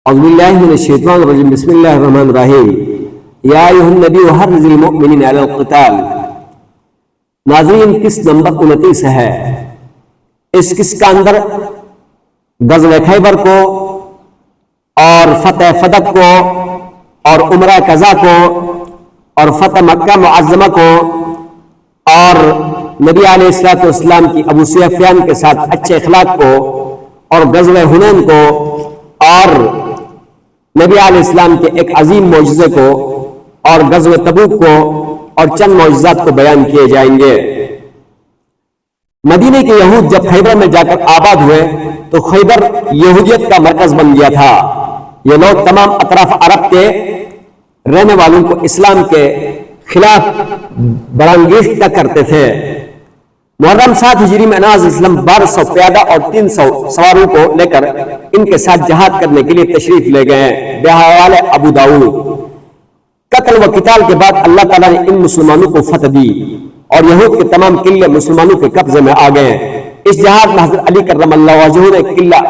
اعوذ باللہ من الشیطان الرجیم بسم اللہ الرحمن الرحیم یا ایھا النبی حرض المؤمنین علی القتال۔ ناظرین قسط نمبر 29 ہے۔ اس قسط کا اندر غزوہ خیبر کو اور فتح فدق کو اور عمرہ قضا کو اور فتح مکہ معظمہ کو اور نبی علیہ الصلوۃ والسلام کی ابو سفیان کے ساتھ اچھے اخلاق کو اور غزوہ حنین کو اور نبی علیہ السلام کے ایک عظیم معجزے کو اور غزوہ تبوک کو اور چند معجزات کو بیان کیے جائیں گے۔ مدینے کے یہود جب خیبر میں جا کر آباد ہوئے تو خیبر یہودیت کا مرکز بن گیا تھا۔ یہ لوگ تمام اطراف عرب کے رہنے والوں کو اسلام کے خلاف برانگیختہ کرتے تھے۔ محرم 7 ہجری میں نبی اسلام 1200 پیادہ اور 300 سواروں کو لے کر ان کے ساتھ جہاد کرنے کے لیے تشریف لے گئے۔ بحوالہ ابو داؤد۔ قتل و قتال کے بعد اللہ تعالیٰ نے ان مسلمانوں کو فتح دی اور یہود کے تمام قلعے مسلمانوں کے قبضے میں آ گئے۔ اس جہاد میں حضرت علی کرم اللہ وجہہ نے قلعہ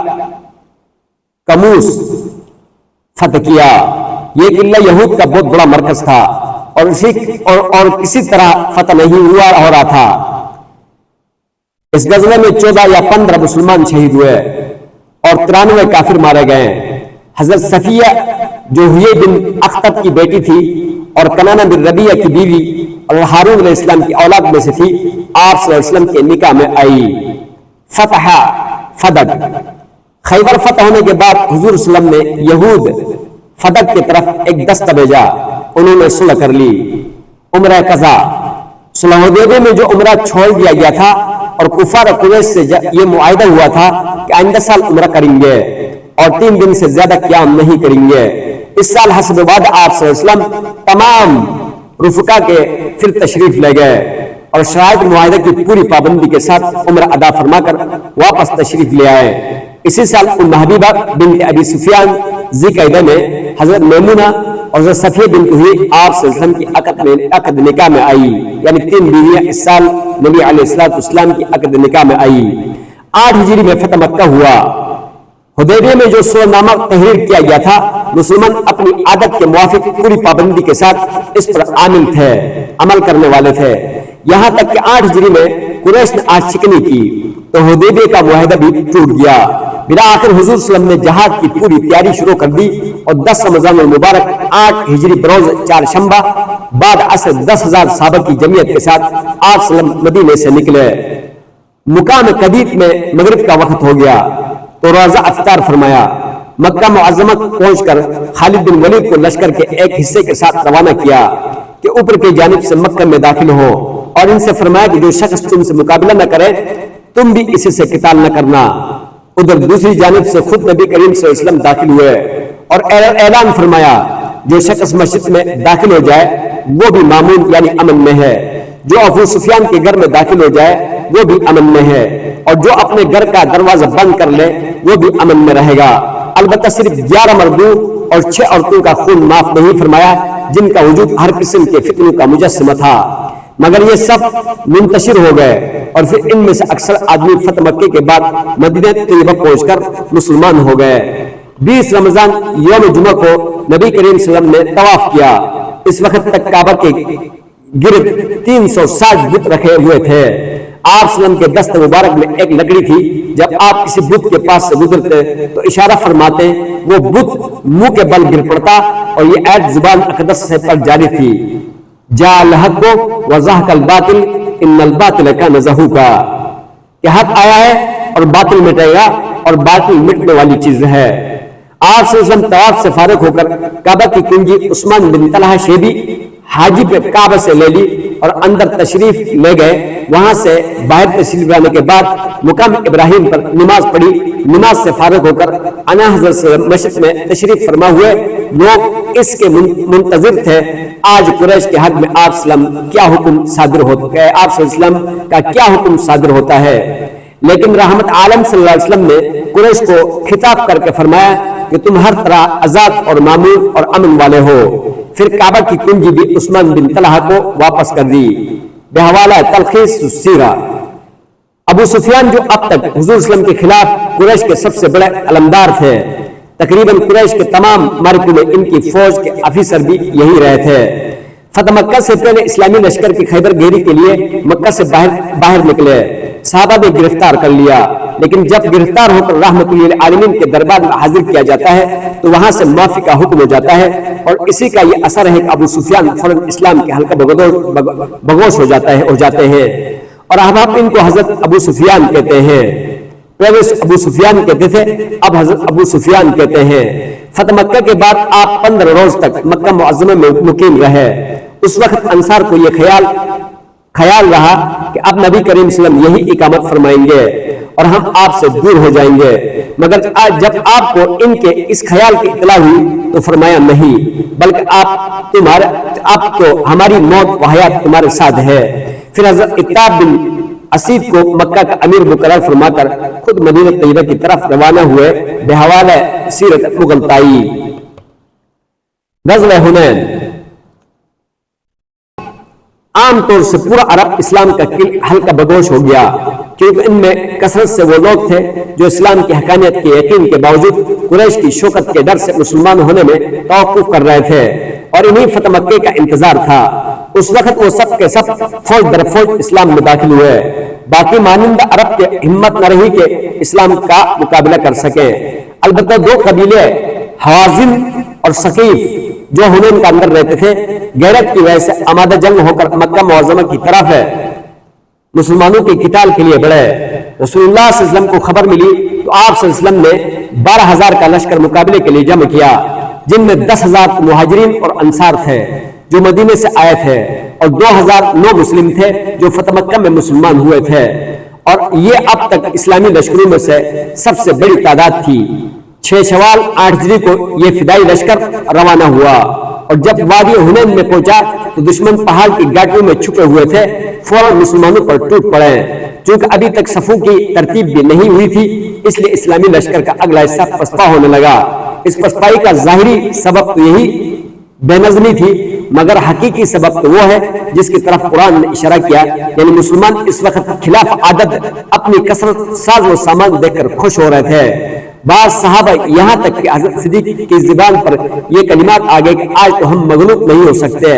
کموس فتح کیا۔ یہ قلعہ یہود کا بہت بڑا مرکز تھا اور کسی طرح فتح نہیں ہو رہا تھا۔ اس غزوے میں 14 یا 15 مسلمان شہید ہوئے اور 93 کافر مارے گئے۔ حضرت صفیہ جو ہوئی بن اخطب کی بیٹی تھی اور کنانہ بن ربیعہ کی بیوی اور ہارون علیہ السلام کی اولاد میں سے تھی، آپ صلی اللہ علیہ وسلم کے نکاح میں آئی۔ فتح فدق۔ خیبر فتح ہونے کے بعد حضور صلی اللہ علیہ وسلم نے یہود فدق کی طرف ایک دستہ بھیجا، انہوں نے صلح کر لی۔ عمرہ قضا۔ صلح حدیبیہ میں جو عمرہ چھوڑ دیا گیا تھا اور کفار قریش سے یہ معاہدہ ہوا تھا کہ آئندہ سال عمرہ کریں گے اور 3 دن سے زیادہ قیام نہیں کریں گے۔ اس سال حسب وعدہ آپ صلی اللہ علیہ وسلم تمام رفقا کے پھر تشریف لے گئے اور شرائط معاہدہ کی پوری پابندی کے ساتھ عمرہ ادا فرما کر واپس تشریف لے آئے۔ اسی سال ام حبیبہ بنت ابی سفیان ذی قعدہ میں حضرت میمونہ اور حضرت صفیہ بنت ہوئی آپ صلی اللہ علیہ وسلم کی عقد نکاح میں آئی، یعنی 3 بیویاں اس سال نبی علیہ الصلوۃ والسلام کی عقد نکاح میں آئی۔ 8 ہجری میں فتح مکہ ہوا۔ حدیبیہ میں جو صلح نامہ تحریر کیا گیا تھا، مسلمان اپنی عادت کے موافق پوری پابندی کے ساتھ اس پر عامل تھے، عمل کرنے والے تھے، یہاں تک کہ 8 ہجری میں قریش نے آنچ شکنی کی تو حدیبیہ کا معاہدہ بھی ٹوٹ گیا۔ بالآخر حضور صلی اللہ علیہ وسلم نے جہاد کی پوری تیاری شروع کر دی اور 10 رمضان المبارک 8 ہجری بروز 4 شنبہ بعد عصر 10,000 صحابہ کی جمعیت کے ساتھ آپ صلی اللہ علیہ وسلم مدینے سے نکلے۔ مقام قدیت میں مغرب کا وقت ہو گیا تو روزہ افطار فرمایا۔ مکہ معظمہ پہنچ کر خالد بن ولید کو لشکر کے ایک حصے کے ساتھ روانہ کیا کہ اوپر کی جانب سے مکہ میں داخل ہو اور ان سے فرمایا کہ جو شخص تم سے مقابلہ نہ کرے تم بھی اسی سے قتال نہ کرنا۔ ادھر دوسری جانب سے خود نبی کریم صلی اللہ علیہ وسلم داخل ہوئے اور اعلان فرمایا جو شخص مسجد میں داخل ہو جائے وہ بھی مامون یعنی امن میں ہے، جو ابو سفیان کے گھر میں داخل ہو جائے وہ بھی امن میں ہے، اور جو اپنے گھر کا دروازہ بند کر لے وہ بھی امن میں رہے گا۔ البتہ صرف 11 مردوں اور 6 عورتوں کا خون معاف نہیں فرمایا جن کا وجود ہر قسم کے فتنوں کا مجسمہ تھا، مگر یہ سب منتشر ہو گئے اور پھر ان میں سے اکثر آدمی فتح مکہ کے بعد مدینہ طیبہ پہنچ کر مسلمان ہو گئے۔ 20 رمضان یوم جمعہ کو نبی کریم صلی اللہ علیہ وسلم نے طواف کیا۔ اس وقت تک کعبہ کے گرد 360 بت رکھے ہوئے تھے۔ آپ صلی اللہ علیہ وسلم کے دست مبارک میں ایک لکڑی تھی، جب آپ کسی بت کے پاس سے گزرتے تو اشارہ فرماتے وہ بت منہ کے بل گر پڑتا اور یہ آیت زبان اقدس سے پر جاری تھی، جاء الحق وزهق الباطل ان الباطل کان زهوقا، کہ حق آیا ہے اور باطل مٹے گا اور باطل مٹنے والی چیز ہے۔ آپ صلی اللہ علیہ وسلم طواف سے فارغ ہو کر کعبہ کی کنجی عثمان بن طلحہ شیبی حاجی پہ کعبہ سے لے لی اور اندر تشریف لے گئے۔ وہاں سے باہر تشریف لانے کے بعد مقام ابراہیم پر نماز پڑھی۔ نماز سے فارغ ہو کر انا حضرت مسجد میں تشریف فرما ہوئے لوگ اس کے منتظر تھے آج قریش کے حق میں آپ صلی اللہ علیہ وسلم کیا حکم صادر ہوتا ہے، آپ صلی اللہ علیہ وسلم کا کیا حکم صادر ہوتا ہے۔ لیکن رحمت عالم صلی اللہ علیہ وسلم نے قریش کو خطاب کر کے فرمایا کہ تم ہر طرح آزاد اور معمول اور امن والے ہو۔ پھر کعبہ کی کنجی بھی عثمان بن طلحہ کو واپس کر دی۔ بحوالہ تلخیص السیرہ۔ ابو سفیان جو اب تک حضور صلی اللہ علیہ وسلم کے خلاف قریش کے سب سے بڑے علمدار تھے، تقریباً قریش کے تمام مارکوں میں ان کی فوج کے افیسر بھی یہی رہے تھے۔ فتح مکہ سے پہلے اسلامی لشکر کی خیبر گیری کے لیے مکہ سے باہر نکلے، صحابہ نے گرفتار کر لیا، لیکن جب گرفتار ہو کر رحمت للعالمین کے دربار میں حاضر کیا جاتا ہے تو وہاں سے معافی کا حکم ہو جاتا ہے، اور اسی کا یہ اثر ہے کہ ابو سفیان فوراً اسلام کے حلقہ بگوش ہو جاتے ہیں، اور اب ان کو حضرت ابو سفیان کہتے ہیں۔ پہلے ابو سفیان کہتے تھے، اب حضرت ابو سفیان کہتے ہیں۔ فتح مکہ کے بعد آپ 15 روز تک مکہ معظمہ میں مقیم رہے۔ اس وقت انصار کو یہ خیال رہا کہ اب نبی کریم صلی اللہ علیہ وسلم یہی اقامت فرمائیں گے اور ہم آپ سے دور ہو جائیں گے، مگر جب آپ کو ان کے اس خیال کی اطلاع ہوئی تو فرمایا نہیں، بلکہ آپ تو ہماری موت و حیات تمہارے ساتھ ہے۔ پھر حضرت عتاب بن اسید کو مکہ کا امیر مقرر فرما کر خود مدینہ طیبہ کی طرف روانہ ہوئے بحوالہ سیرت مغلطائی۔ غزوہ حنین، عام طور سے پورا عرب اسلام کا حلقہ بگوش ہو گیا، کیونکہ ان میں کثرت سے وہ لوگ تھے جو اسلام کی حقانیت کے یقین کے باوجود قریش کی شوکت کے ڈر سے مسلمان ہونے میں توقف کر رہے تھے، اور انہیں فتح مکہ کا انتظار تھا۔ اس وقت وہ سب کے سب فوج در فوج اسلام میں داخل ہوئے۔ باقی مانندہ عرب کے ہمت نہ رہی کہ اسلام کا مقابلہ کر سکیں، البتہ دو قبیلے حوازن اور ثقیف جو حنین کا اندر رہتے تھے، غیرت کی وجہ سے آمادہ جنگ ہو کر مکہ معظمہ کی طرف مسلمانوں کے قتال کے لیے بڑھے۔ رسول اللہ صلی اللہ علیہ وسلم کو خبر ملی تو آپ صلی اللہ علیہ وسلم نے 12,000 کا لشکر مقابلے کے لیے جمع کیا، جن میں 10,000 مہاجرین اور انصار تھے جو مدینے سے آئے تھے، اور 2,009 مسلم تھے جو فتح مکہ میں مسلمان ہوئے تھے، اور یہ اب تک اسلامی لشکروں میں سے سب سے بڑی تعداد تھی۔ 6 شوال 8 ہجری کو یہ فدائی لشکر روانہ ہوا، اور جب وادی حنین میں پہنچا تو دشمن پہاڑ کی گاٹیوں میں چھپے ہوئے تھے، فوراً مسلمانوں پر ٹوٹ پڑے۔ چونکہ ابھی تک صفوں کی ترتیب بھی نہیں ہوئی تھی، اس لیے اسلامی لشکر کا اگلا حصہ پسپا ہونے لگا۔ اس پسپائی کا ظاہری سبب تو یہی بے نظمی تھی، مگر حقیقی سبب تو وہ ہے جس کی طرف قرآن نے اشارہ کیا، یعنی مسلمان اس وقت خلاف عادت اپنی کثرت ساز و سامان دیکھ کر خوش ہو رہے تھے۔ بعض صحابہ یہاں تک کہ حضرت صدیق کی زبان پر یہ کلمات آ گئے کہ آج تو ہم مغلوب نہیں ہو سکتے،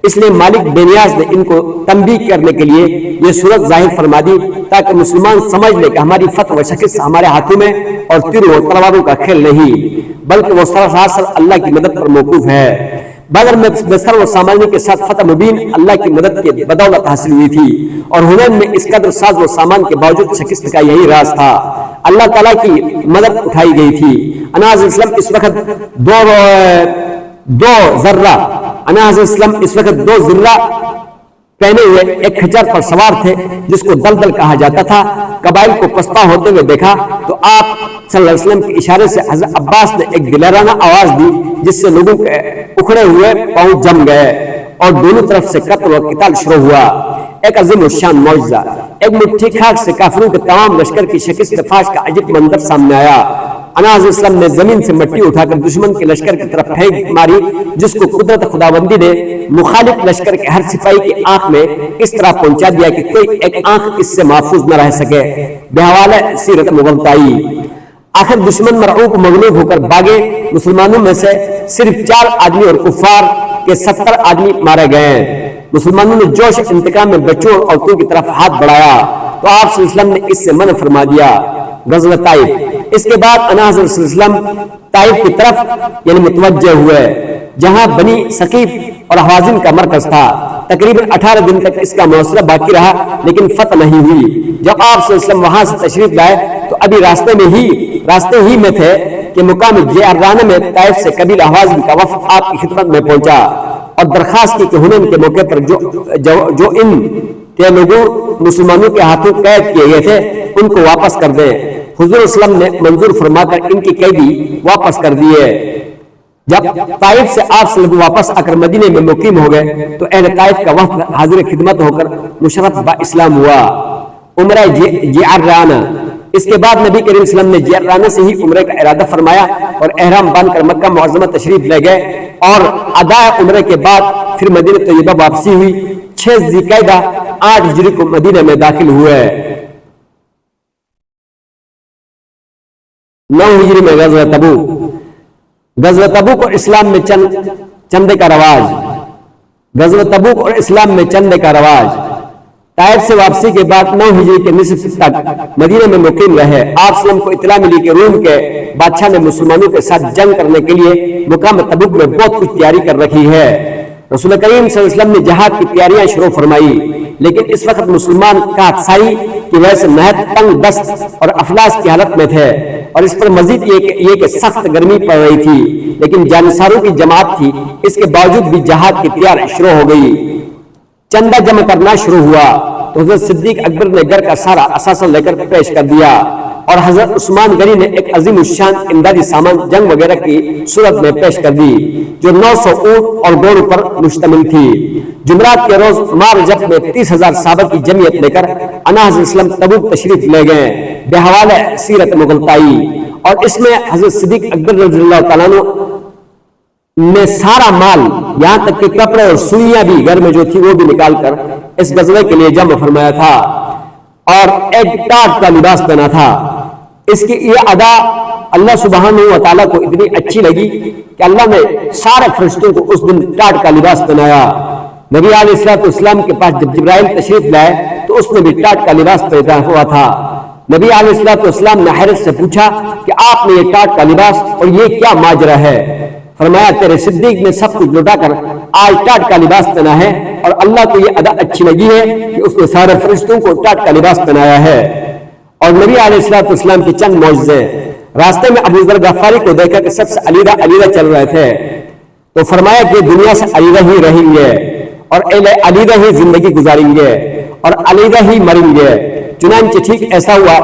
اس لیے مالک بے نیاز نے ان کو تنبیہ کرنے کے لیے یہ صورت ظاہر فرما دی تاکہ مسلمان سمجھ لے کہ ہماری فتح و شکست ہمارے ہاتھوں میں اور تیروں اور تلواروں کا کھیل نہیں، بلکہ وہ سراسر اللہ کی مدد پر موقوف ہے۔ بدر میں بسر و سامانی کے ساتھ فتح مبین اللہ کی مدد کی بدولت حاصل ہوئی تھی، اور حنین میں اس قدر ساز و سامان کے باوجود شکست کا یہی راز تھا، اللہ تعالیٰ کی مدد اٹھائی گئی تھی۔ اناز اسلام اس وقت دو ذرہ پہنے ہوئے ایک کھچر پر سوار تھے جس کو دلدل کہا جاتا تھا۔ قبائل کو پسپا ہوتے ہوئے دیکھا تو آپ صلی اللہ علیہ وسلم کے اشارے سے حضرت عباس نے ایک دلارانہ آواز دی، جس سے لوگوں کے اکھڑے ہوئے پاؤں جم گئے اور دونوں طرف سے قتل و قتال شروع ہوا۔ ایک عظیم الشان معجزہ، ایک مٹھی خاک سے کافروں کے تمام لشکر کی شکست فاش کا عجیب منظر سامنے آیا۔ اناز اسلام نے زمین سے مٹی اٹھا کر دشمن کے لشکر کی طرف پھینک ماری، جس کو قدرت خداوندی نے مخالف لشکر کے ہر سپاہی کی آنکھ میں اس طرح پہنچا دیا کہ کوئی ایک آنکھ اس سے محفوظ نہ رہ سکے۔ بحوالہ سیرت مغلطائی، آخر دشمن مرعوب مغلوب ہو کر بھاگے۔ مسلمانوں میں سے صرف 4 آدمی اور کفار کے 70 آدمی مارے گئے۔ مسلمانوں نے جوش انتقام میں بچوں اور عورتوں کی طرف ہاتھ بڑھایا تو آپ صلی اللہ علیہ وسلم نے اس سے منع فرما دیا۔ غزوہ طائف، اس کے بعد اناز صلی اللہ علیہ وسلم طائف کی طرف یعنی متوجہ ہوئے، جہاں بنی ثقیف اور حوازن کا مرکز تھا۔ تقریباً 18 دن تک اس کا محاصرہ باقی رہا، لیکن فتح نہیں ہوئی۔ جب آپ صلی اللہ علیہ وسلم وہاں سے تشریف لائے تو ابھی راستے ہی میں تھے کہ مقام جعرانہ میں طائف سے قبیلہ حوازن کا وفد آپ کی خدمت میں پہنچا اور درخواست کی کہ حنین کے موقع پر جو ان کے لوگوں مسلمانوں کے ہاتھوں قید کیے گئے تھے ان کو واپس کر دیں۔ حضور صلی اللہ علیہ وسلم نے منظور فرما کر ان کی قیدی واپس کر دیے۔ جب طائف سے آپ صلی اللہ علیہ وسلم واپس آ کر مدینے میں مقیم ہو گئے تو اہل طائف کا وفد حاضر خدمت ہو کر مشرف با اسلام ہوا۔ عمرہ جعرانہ، اس کے بعد نبی کریم صلی اللہ علیہ وسلم نے جعرانہ سے ہی عمرے کا ارادہ فرمایا اور احرام باندھ کر مکہ معظمہ تشریف لے گئے، اور ادا عمرے کے بعد پھر مدینہ طیبہ واپسی ہوئی۔ 6 ذی القعدہ 8 ہجری کو مدینہ میں داخل ہوئے۔ 9 ہجری میں غزوہ تبوک، غزوہ تبوک اور اسلام میں چندے کا رواج، غزوہ تبوک اور اسلام میں چندے کا رواج۔ طائف سے واپسی کے بعد 9 ہجری کے نصف تک مدینہ میں مقیم رہے۔ آپ صلی اللہ علیہ وسلم کو اطلاع ملی کہ روم کے بادشاہ نے مسلمانوں کے ساتھ جنگ کرنے کے لیے مقام تبوک میں بہت کچھ تیاری کر رکھی ہے۔ رسول کریم صلی اللہ علیہ وسلم نے جہاد کی تیاریاں شروع فرمائی، لیکن اس وقت مسلمان قحط کی وجہ سے نہایت تنگ دست اور افلاس کی حالت میں تھے، اور اس پر مزید یہ کہ سخت گرمی پڑ رہی تھی، لیکن جانساروں کی جماعت تھی، اس کے باوجود بھی جہاد کی تیاری شروع ہو گئی۔ چندہ جمع کرنا شروع ہوا تو حضرت صدیق اکبر نے گھر کا سارا اثاثہ لے کر پیش کر دیا، اور حضرت عثمان غنی نے ایک عظیم الشان امدادی سامان جنگ وغیرہ کی صورت میں پیش کر دی، جو 900 اونٹ اور گھوڑوں پر مشتمل تھی۔ جمعرات کے روز ماہ رجب میں 30,000 صحابہ کی جمعیت لے کر آنا حضرت اسلم تبوک تشریف لے گئے بحوالہ سیرت مغلطائی، اور اس میں حضرت صدیق اکبر رضی اللہ تعالیٰ عنہ نے سارا مال، یہاں تک کہ کپڑے اور سوئیاں بھی گھر میں جو تھی وہ بھی نکال کر اس غزوے کے لیے جمع فرمایا تھا، اور ایک ٹاٹ کا لباس پہنا تھا۔ اس کی یہ ادا اللہ سبحانہ و تعالیٰ کو اتنی اچھی لگی کہ اللہ نے سارے فرشتوں کو اس دن ٹاٹ کا لباس پہنایا۔ نبی علیہ السلام کے پاس جب جبرائیل تشریف لائے تو اس نے بھی ٹاٹ کا لباس پہنا ہوا تھا۔ نبی علیہ السلام نے حیرت سے پوچھا کہ آپ نے یہ ٹاٹ کا لباس اور یہ کیا ماجرا ہے؟ فرمایا تیرے صدیق نے سب کچھ لوٹا کر آج ٹاٹ کا لباس پہنا ہے، اور اللہ کو یہ ادا اچھی لگی ہے کہ اس نے سارے فرشتوں کو ٹاٹ کا لباس پہنایا ہے۔ اور نبی علیہ السلام کی چند معجزے، راستے میں ابو ذر غفاری کو دیکھا کہ سب سے علیحدہ چل رہے تھے، تو فرمایا کہ دنیا سے علیحدہ ہی رہیں گے اور علیحدہ ہی زندگی گزاریں گے اور علیحدہ ہی مریں گے۔ چنانچہ ٹھیک ایسا ہوا۔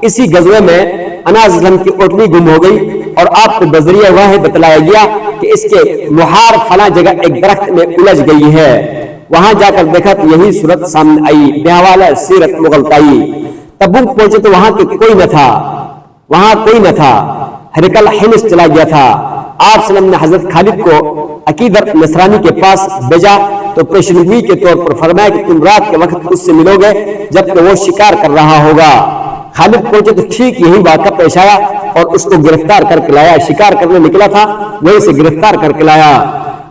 اسی غزوے میں اناس اسلم کی اوٹنی گم ہو گئی، اور آپ کو بذریعہ واحد بتلایا گیا کہ اس کے مہار فلاں جگہ ایک درخت میں الجھ گئی ہے۔ وہاں جا کر دیکھا تو یہی صورت سامنے آئی بحوالہ سیرت مغلطائی۔ تبوک پہنچے تو وہاں کوئی نہ تھا، ہرقل حمص چلا گیا تھا۔ آپ صلی اللہ علیہ وسلم نے حضرت خالد کو عقیدر نصرانی کے پاس بھیجا تو پیشنگوئی کے طور پر فرمایا کہ تم رات کے وقت اس سے ملو گے جبکہ وہ شکار کر رہا ہوگا۔ خالد پہنچے تو ٹھیک یہی واقعہ پیش آیا اور اس کو گرفتار کر کے لایا۔ شکار کرنے نکلا تھا، وہیں سے گرفتار کر کے لایا۔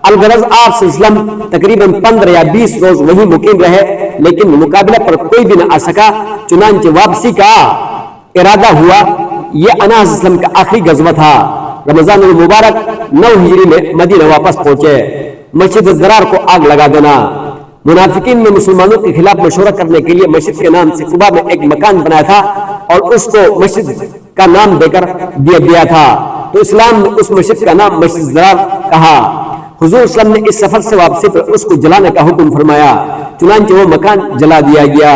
الغرض آپ صلی اللہ علیہ وسلم تقریباً 15 یا 20 روز وہیں مقیم رہے، لیکن مقابلہ پر کوئی بھی نہ آ سکا۔ چنانچہ واپسی کا ارادہ ہوا۔ یہ اناس علیہ السلام کا آخری غزوہ تھا۔ رمضان المبارک 9 ہجری میں مدینہ واپس پہنچے۔ مسجد ضرار کو آگ لگا دینا۔ منافقین نے مسلمانوں کے خلاف مشورہ کرنے کے لیے مسجد کے نام سے قباء میں ایک مکان بنایا تھا اور اس کو مسجد کا نام دے کر دیا تھا، تو اسلام نے اس مسجد کا نام مسجد ضرار کہا۔ حضور صلی اللہ علیہ وسلم نے اس سفر سے واپسی پر اس کو جلانے کا حکم فرمایا، چنانچہ وہ مکان جلا دیا گیا۔